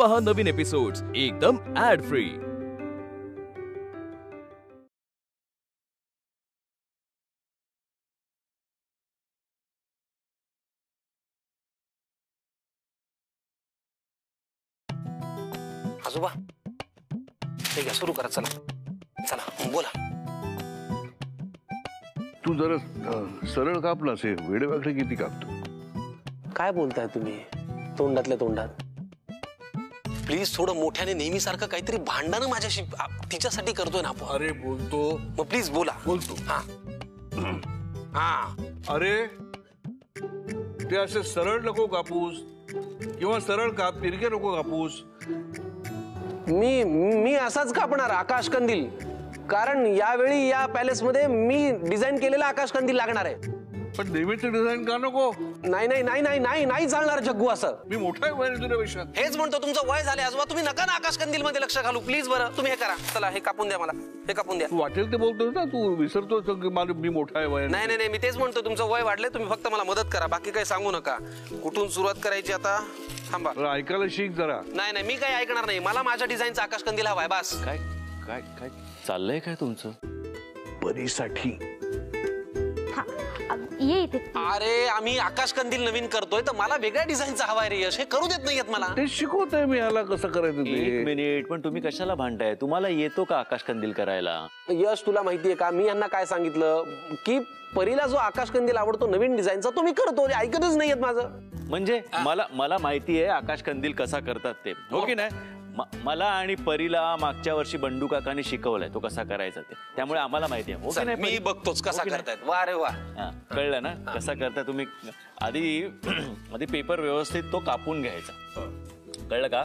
पहा नवीन एपिसोड्स एकदम add free. आजोबा ठीक आहे, सुरू करा. चला चला बोला. तू जरा सरळ कापलास, हे वेडेवाकडे किती कापतो? काय बोलताय तुम्ही तोंडातल्या तोंडात? प्लीज थोडं मोठ्याने, नेहमीसारखं काहीतरी भांडणं माझ्याशी तिच्यासाठी करतोय ना आपण. अरे बोलतो, मग प्लीज बोला. बोलतो. हा हा अरे ते असे सरळ नको कापूस, किंवा सरळ काप, तिरके नको कापूस. मी असाच कापणार आकाश कंदील, कारण यावेळी या पॅलेस मध्ये मी डिझाईन केलेला आकाश कंदील लागणार आहे. पण देवीचं डिझाईन का नको? नाही नाही नाही नाही नाही नाही चालणार जग्गू असं. मी मोठा आहे वय तुझ्यापेक्षा. हेच म्हणतो, तुमचं वय झाले आजोबा, तुम्ही नका ना आकाश कंदील मध्ये लक्ष घालू प्लीज. बरं तुम्ही हे करा, चला हे कापून द्या, मला हे कापून द्या. तू वाटेल ते बोलतोस ना, तू विसरतोस मी मोठा आहे वय. नाही नाही नाही, मी तेच म्हणतो, तुमचं वय वाढलंय, तुम्ही फक्त मला मदत करा, बाकी काही सांगू नका. कुठून सुरुवात करायची आता? थांबा, ऐकायला शिक जरा. नाही नाही, मी काही ऐकणार नाही, मला माझ्या डिझाईनचा आकाश कंदील हवाय बस. काय काय काय चाललंय काय तुमचं? परीसाठी ये इथे. अरे आम्ही आकाश कंदील नवीन करतोय, तर मला वेगळ्या डिझाईनचा हवाय रे यश, हे करू देत नाहीयेत मला. ते शिकवतोय मी ह्याला कसं करायचं ते. एक मिनिट, पण तुम्ही कशाला भांडताय? तुम्हाला येतो का आकाश कंदील करायला? यश तुला माहितीये का, मी यांना काय सांगितलं की परीला जो आकाश कंदील आवडतो नवीन डिझाईनचा तो मी करतो, ऐकतच नाहीयेत माझं. म्हणजे मला माहिती आहे आकाश कंदील कसा करतात ते, हो की नाही? मला आणि परीला मागच्या वर्षी बंडू काकांनी शिकवलंय तो कसा करायचा ते, त्यामुळे आम्हाला माहिती आहे, हो की नाही? मी बघतोच कसा करतायत. वा रे वा, कळलं ना कसा करताय तुम्ही? आधी पेपर व्यवस्थित तो कापून घ्यायचा, कळलं का?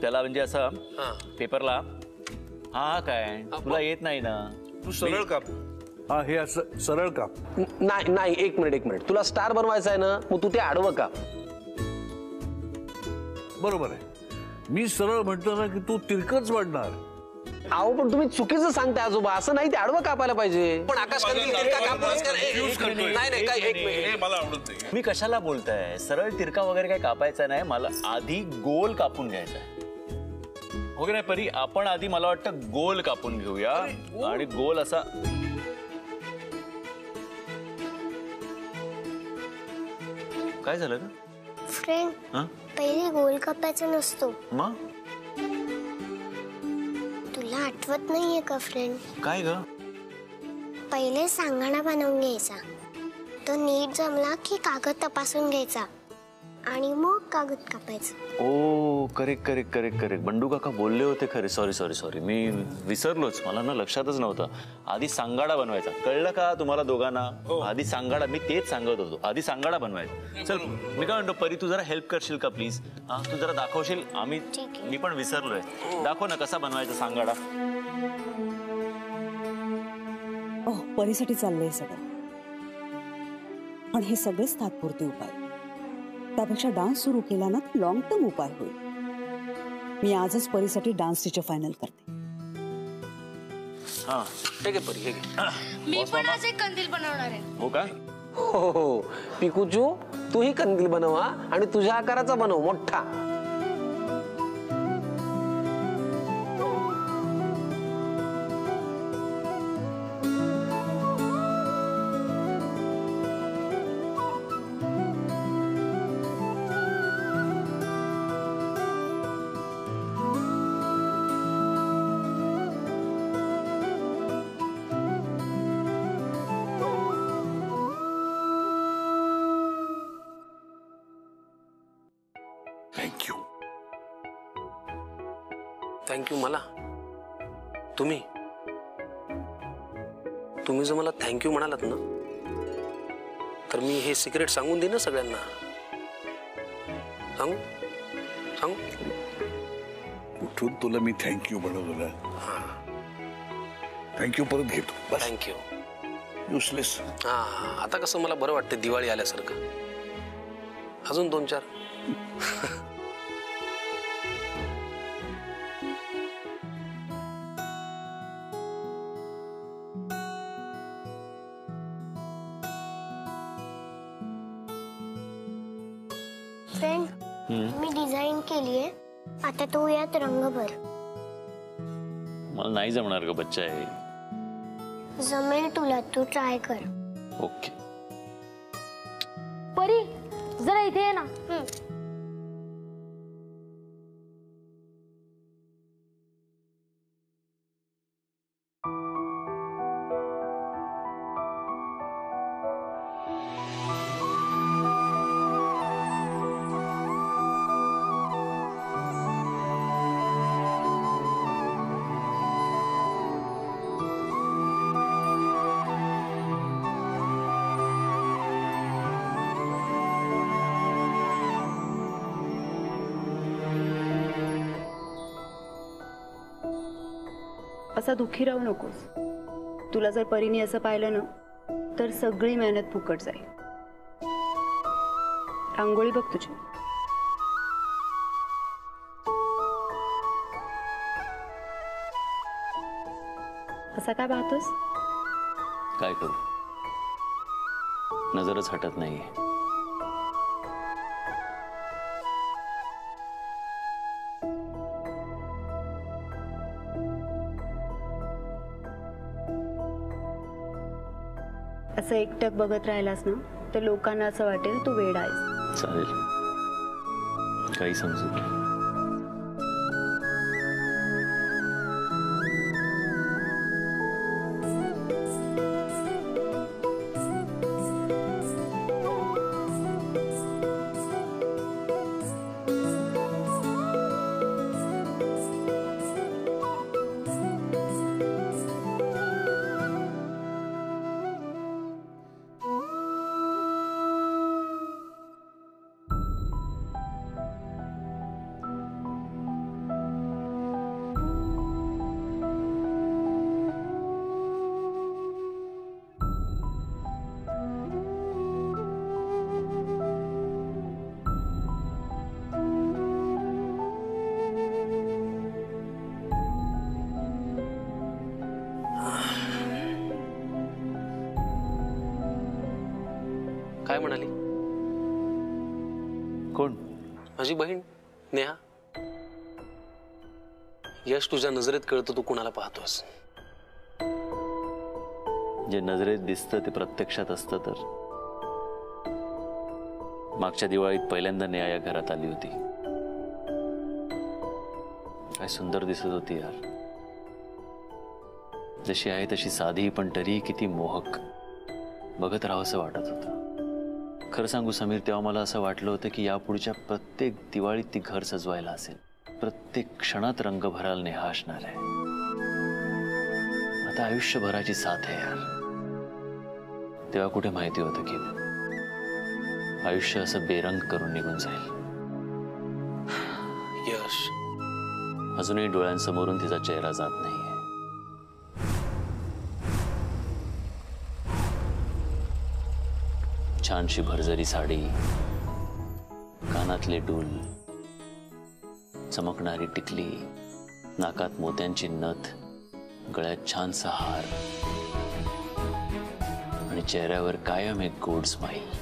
त्याला म्हणजे असं पेपरला, हा काय तुला येत नाही ना? तू सरळ काप. हा हे असं सरळ काप. नाही नाही, एक मिनिट, तुला स्टार बनवायचा आहे ना, मग तू ते आडवं का? बरोबर आहे, मी सरळ म्हणतो ना की तू तिरकच वाढणार. अहो पण तुम्ही चुकीचं सांगताय आजोबा, असं नाही, ते आडवं कापायला पाहिजे. पण आकाश कंदील तिरका कापूनच कर. नाही नाही, काय एक मला आवडत नाही. मी कशाला बोलताय? सरळ तिरका वगैरे काय कापायचा नाही, मला आधी गोल कापून घ्यायचा आहे, हो की नाही परी? आपण आधी मला वाटतं गोल कापून घेऊया, आणि गोल असा. काय झालं का फ्रेंड? पहिले गोल कापायचा नसतो. मग तुला आठवत नाहीये का फ्रेंड? काय ग? पहिले सांगाडा बनवून घ्यायचा, तो नीट जमला की कागद तपासून घ्यायचा आणि मग कागद कापायचा. ओ करेक्ट, बंडू काका बोलले होते खरे. सॉरी, मी विसरलोच, मला ना लक्षातच नव्हतं. आधी सांगाडा बनवायचा, कळलं का तुम्हाला दोघांना? आधी सांगाडा, मी तेच सांगत होतो, आधी सांगाडा बनवायचा. चल मी काय म्हणतो, परी तू जरा हेल्प करशील का प्लीज? तू जरा दाखवशील? मी पण विसरलोय. दाखव ना कसा बनवायचा सांगाडा. परीसाठी चाललंय सगळं, पण हे सगळेच तात्पुरते उपाय. त्यापेक्षा डान्स सुरू केला ना तर लॉंग टर्म उपाय होईल. मी आजच परीसाठी डान्स टीचर फायनल करते. हा ठीक आहे परी, हे घे. मी पण आज एक कंदील बनवणार आहे. हो का? हो पिकूचू, तूही कंदील बनवा आणि तुझ्या आकाराचा बनव मोठा. थँक्यू मला. तुम्ही जर मला थँक्यू म्हणालात ना, तर मी हे सिक्रेट सांगून देईन सगळ्यांना. सांगू कुठून तुला मी थँक्यू बनवलं? थँक्यू परत घेतो. थँक्यू. युसलेस. आता कसं मला बरं वाटतं, दिवाळी आल्यासारखं. अजून 2-4. फ्रेंड, मी डिझाईन केलीये, आता तू यात रंग भर. मला नाही जमणार ग बच्चा आहे. जमेल तुला, तू ट्राय कर. ओके. परी जरा इथे ये ना. असा दुःखी राहू नकोस. तुला जर परीने असं पाहिलं ना तर सगळी मेहनत फुकट जाईल. रांगोळी बघ तुझी. असा काय पाहतोस? काय करू, नजरच हटत नाहीये. असं एकटक बघत राहिलास ना तर लोकांना असं वाटेल तू वेडा आहेस. चालेल, काही समजू दे. काय म्हणाली? कोण? माझी बहीण नेहा. यश, तुझ्या नजरेत कळतं तू कुणाला पाहतोस. जे नजरेत दिसतं ते प्रत्यक्षात असतं. तर मागच्या दिवाळीत पहिल्यांदा नेहा या घरात आली होती. काय सुंदर दिसत होती यार. जशी आहे तशी साधी, पण तरी किती मोहक. बघत राहावंसं वाटत होतं. खरं सांगू समीर, तेव्हा मला असं वाटलं होतं की यापुढच्या प्रत्येक दिवाळीत ती घर सजवायला असेल. प्रत्येक क्षणात रंग भरायला नेहा असणार आहे. आता आयुष्यभराची साथ आहे यार. तेव्हा कुठे माहिती होतं की आयुष्य असं बेरंग करून निघून जाईल. यश, अजूनही डोळ्यांसमोरून तिचा चेहरा जात नाहीये. छानशी भरजरी साडी, कानातले डूल, चमकणारी टिकली, नाकात मोत्यांची नथ, गळ्यात छानसा हार आणि चेहऱ्यावर कायम एक गोड स्माईल.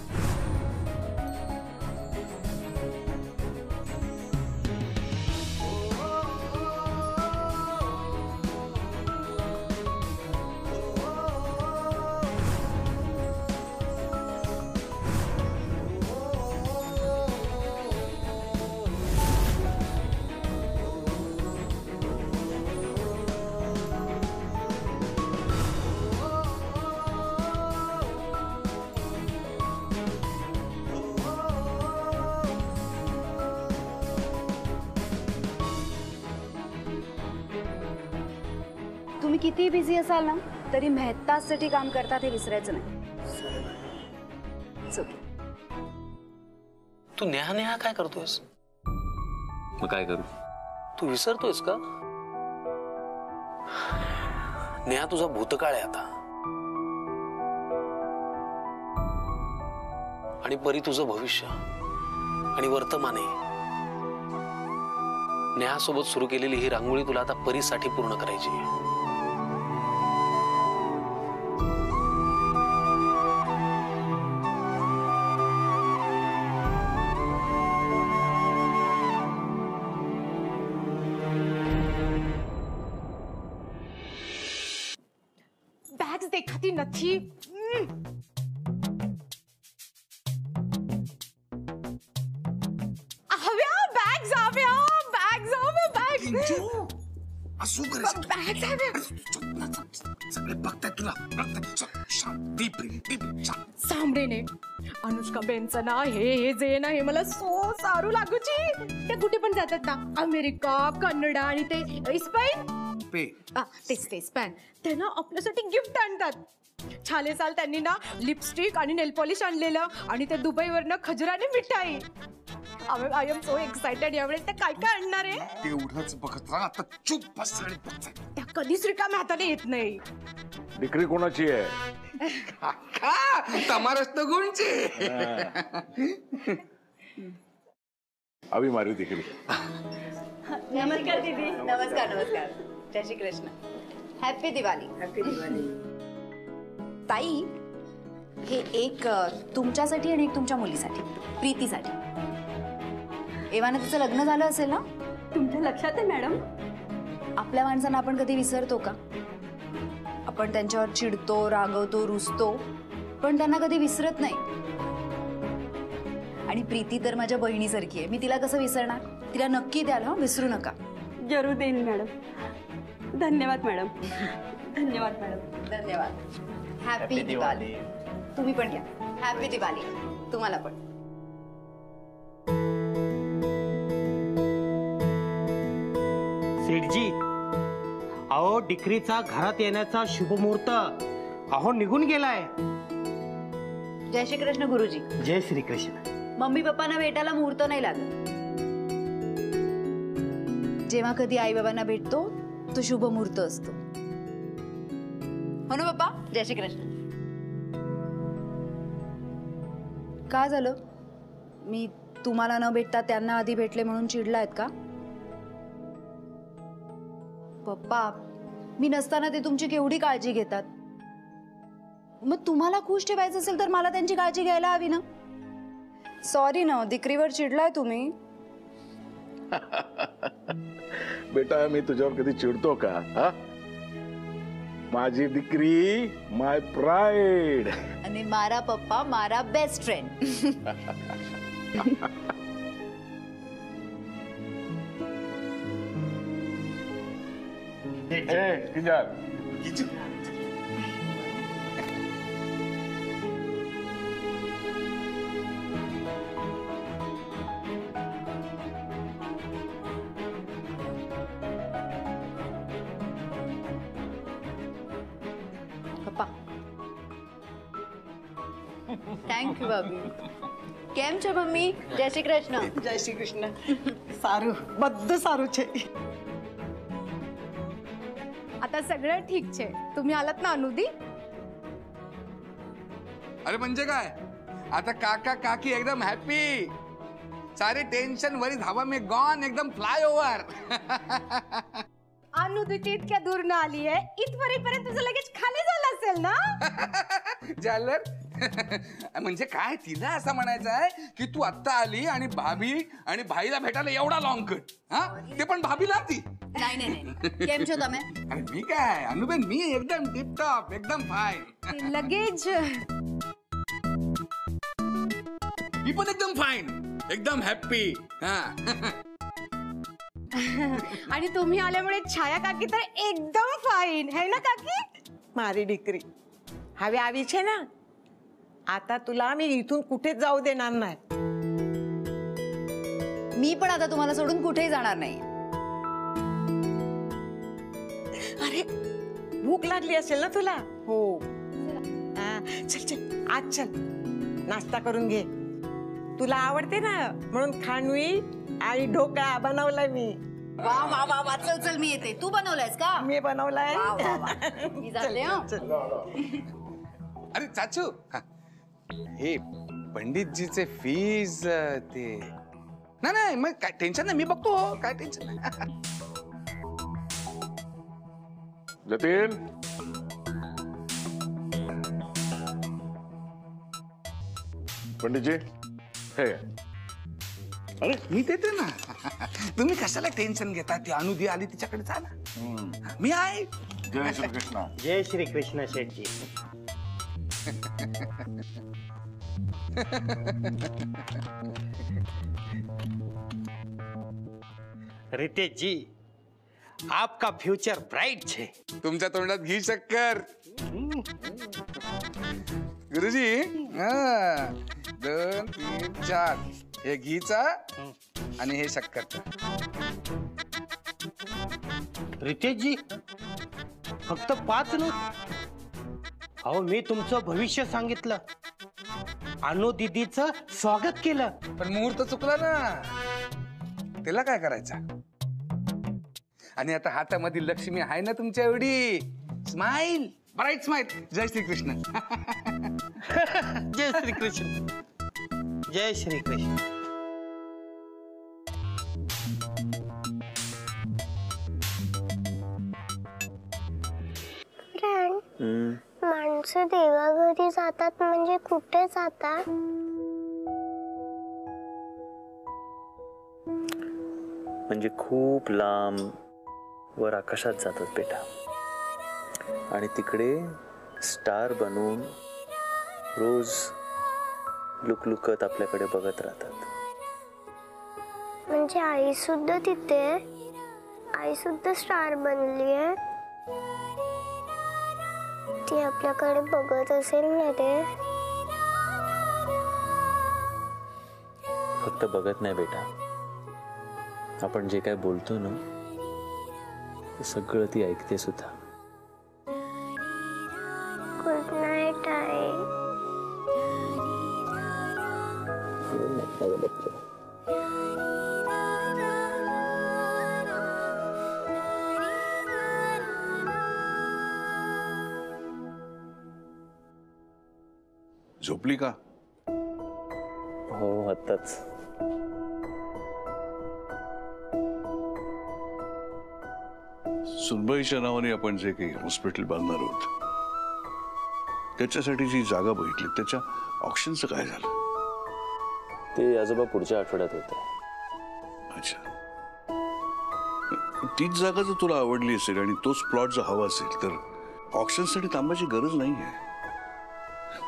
तुम्ही किती बिझी असाल ना तरी मेहताजसाठी काम करतात हे विसरायचं नाही. It's okay. तू नेहा नेहा काय करतोयस? मग काय करू? तू विसरतोयस का? नेहा तुझा भूतकाळ आहे आता, आणि परी तुझं भविष्य आणि वर्तमान आहे. नेहा सोबत सुरू केलेली ही रांगोळी तुला आता परीसाठी पूर्ण करायची आहे. દેખાતી નથી. આવ્યા બેગ્સ આવ્યા બેગ્સ શું કરે છે? બેગ્સ આવ્યા. સગळे बघताय तुला સાંભળીને अनुष्का बेनचं ना हे जे ना हे मला सो सारू लागूची. ते कुठे पण जातात ना, अमेरिका कॅनडा आणि ते स्पेन. ते स्पेन ते ना आपल्यासाठी गिफ्ट आणतात. छाले साल त्यांनी ना लिपस्टिक आणि नेल पॉलिश आणलेलं आणि ते दुबईवरनं खजुराने मिठाई. I am so excited. यावेळेस ते काय काय आणणार आहे तेवढंच बघत राहा आता. चुप बस आणि बघताय. त्या कधीच रिकाम्या हाताने येत नाही. डिक्री कोणाची आहे? तमारस्त गुणची. अभी मारी डिक्री. नमस्कार दीदी. नमस्कार नमस्कार. जय श्री कृष्ण. हॅपी दिवाळी. हॅपी दिवाळी. ताई, हे एक तुमच्यासाठी आणि एक तुमच्या मुलीसाठी, प्रीतीसाठी. एव्हाना तिचं लग्न झालं असेल ना? तुमच्या लक्षात आहे मॅडम? आपल्या माणसांना आपण कधी विसरतो का? आपण त्यांच्यावर चिडतो, रागवतो, रुसतो, पण त्यांना कधी विसरत नाही. आणि प्रीती तर माझ्या बहिणीसारखी आहे. मी तिला कसं विसरणार? तिला नक्की द्याल हं, विसरू नका. जरूर देईन मॅडम. धन्यवाद मॅडम. धन्यवाद मॅडम. धन्यवाद. हॅपी दिवाळी. तुम्ही पण घ्या. हॅपी दिवाळी तुम्हाला पण. सेठजी, अहो डिक्रीचा घरात येण्याचा शुभमुहूर्त अहो निघून गेलाय. जय श्री कृष्ण गुरुजी. जय श्री कृष्ण. मम्मी पप्पांना भेटायला मुहूर्त नाही लागत. जेव्हा कधी आई बाबांना भेटतो तो शुभ मुहूर्त असतो. हो ना पप्पा? जय श्री कृष्ण. काय झालं? मी तुम्हाला न भेटता त्यांना आधी भेटले म्हणून चिडलायत का? पप्पा, मी नसताना ते तुमची केवढी काळजी घेतात. मग तुम्हाला खुश ठेवायचं असेल तर मला त्यांची काळजी घ्यायला हवी ना. सॉरी ना, दिकरीवर चिडलाय तुम्ही. बेटा, मी तुझ्यावर कधी चिडतो का? हा, माझी दिकरी, माय प्राइड. आणि मारा पप्पा, मारा बेस्ट फ्रेंड. પપ્પા, થેન્ક યુ ભાભી. કેમ છો મમ્મી? જય શ્રી કૃષ્ણ. જય શ્રી કૃષ્ણ. સારું, બધું સારું છે. आता सगळं ठीक छे. तुम्ही आलात ना अनुदी? अरे म्हणजे काय, आता काका काकी एकदम हॅपी. सारे टेन्शन वरीज हवा में गॉन, एकदम फ्लाय ओव्हर. अनुदी ती इतक्या दूर न आली आहे. इथपर्यंत तुझं लगेच खाली झालं असेल ना? झालं. म्हणजे काय, तिला असं म्हणायचं आहे की तू आत्ता आली आणि भाभी आणि भाईला भेटायला एवढा लॉंग कट. हा, ते पण भाभीला ती. नाही नाही नाही. કેમ છો તમે? अरे मी काय अनुबेन, मी एकदम टिप टॉप, एकदम फाईन. लगेच मी पण एकदम फाईन, एकदम हॅप्पी. हा. आणि तुम्ही आल्यामुळे छाया काकी तर एकदम फाईन है ना काकी? मारी डिक्री हवी आवी छे ना. आता तुला मी इथून कुठेच जाऊ देणार नाही. मी पण आता तुम्हाला सोडून कुठेही जाणार नाही. अरे भूक लागली असेल ना तुला? हो. चल चल आज चल, नाश्ता करून घे. तुला आवडते ना म्हणून खांडवी आणि ढोकळा बनवलाय मी. वा वा वा वा. चल चल मी येते. तू बनवलायस का? मी बनवलाय. वा, वा, वा. मी जाते हं. अरे चाचू, हे पंडितजीचे फीज ते नाही नाही, मग काय टेन्शन नाही, मी बघतो. काय टेन्शन नाही. जतीन, पंडितजी हे. अरे मी देते ना. तुम्ही कशाला टेन्शन घेता? ती अनुदी आली, तिच्याकडे जा ना. मी आहे. जय श्री कृष्ण. जय श्री कृष्ण शेठजी. रितेश जी, आपका फ्यूचर ब्राइट छे. तुमच्या तोंडात घी शक्कर. गुरुजी, 2, 3, 4 हे घीचा आणि हे शक्करचा. रितेश जी, फक्त 5 नोट. अहो मी तुमचं भविष्य सांगितलं, अनु दीदीचं स्वागत केलं, पण मुहूर्त चुकला ना. त्याला काय करायचं. आणि आता हातामध्ये लक्ष्मी आहे ना तुमच्या एवढी. Smile, bright smile. जय श्री कृष्ण. जय श्री कृष्ण. जय श्री कृष्ण. माणसं देवाघरी जातात म्हणजे कुठे जातात. म्हणजे खूप लांब वर आकाशात जातात बेटा, आणि तिकडे स्टार बनून रोज लुकलुकत आपल्याकडे बघत राहतात. म्हणजे आई सुद्धा तिथे, आई सुद्धा स्टार बनली आहे. ती आपल्याकडे बघत असेल ना. ते फक्त बघत नाही बेटा, आपण जे काय बोलतो ना ते सगळं ती ऐकते सुद्धा. गुड नाईट आई. झोपली का? हो, आत्ताच. सुनबाईच्या नावाने आपण जे काही हॉस्पिटल बांधणार आहोत त्याच्यासाठी जी जागा बघितली त्याच्या ऑप्शनचं काय झालं? ते आजोबा पुढच्या आठवड्यात होते. अच्छा, तीच जागा जर तुला आवडली असेल आणि तोच प्लॉट जर हवा असेल तर ऑप्शनसाठी थांबायची गरज नाही आहे.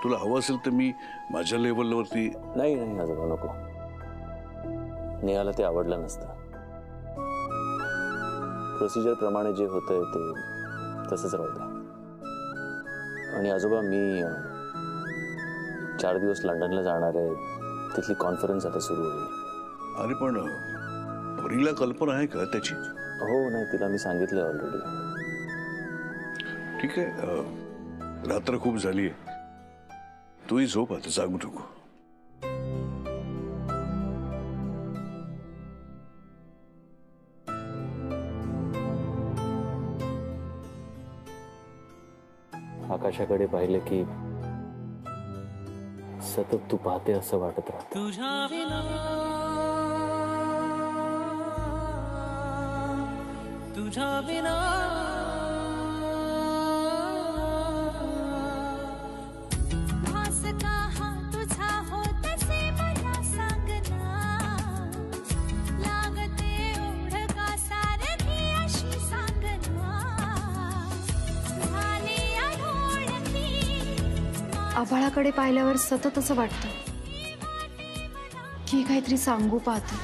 तुला हवं असेल तर मी माझ्या लेवलवरती. नाही नाही आजोबा, नको. नेहाला ते आवडलं नसतं. प्रोसिजर प्रमाणे जे होतंय ते तसंच राहू द्या. आणि आजोबा, मी 4 दिवस लंडनला जाणार आहे. तिथली कॉन्फरन्स आता सुरू होईल. अरे पण परीला कल्पना आहे का त्याची? हो, नाही, तिला मी सांगितलं ऑलरेडी. ठीक आहे, रात्र खूप झाली आहे. तूही झोप, आता जागू नको. आकाशाकडे पाहिलं की सतत तू पाहते असं वाटत राहत. तुझ्या बिना भास का हा तुझा होत से मला सांगना. लागते ओढ का सारखी अशी सांगना. झाली आढोळती. आभाळाकडे पाहिल्यावर सतत असं वाटतं की काहीतरी सांगू पाहतो.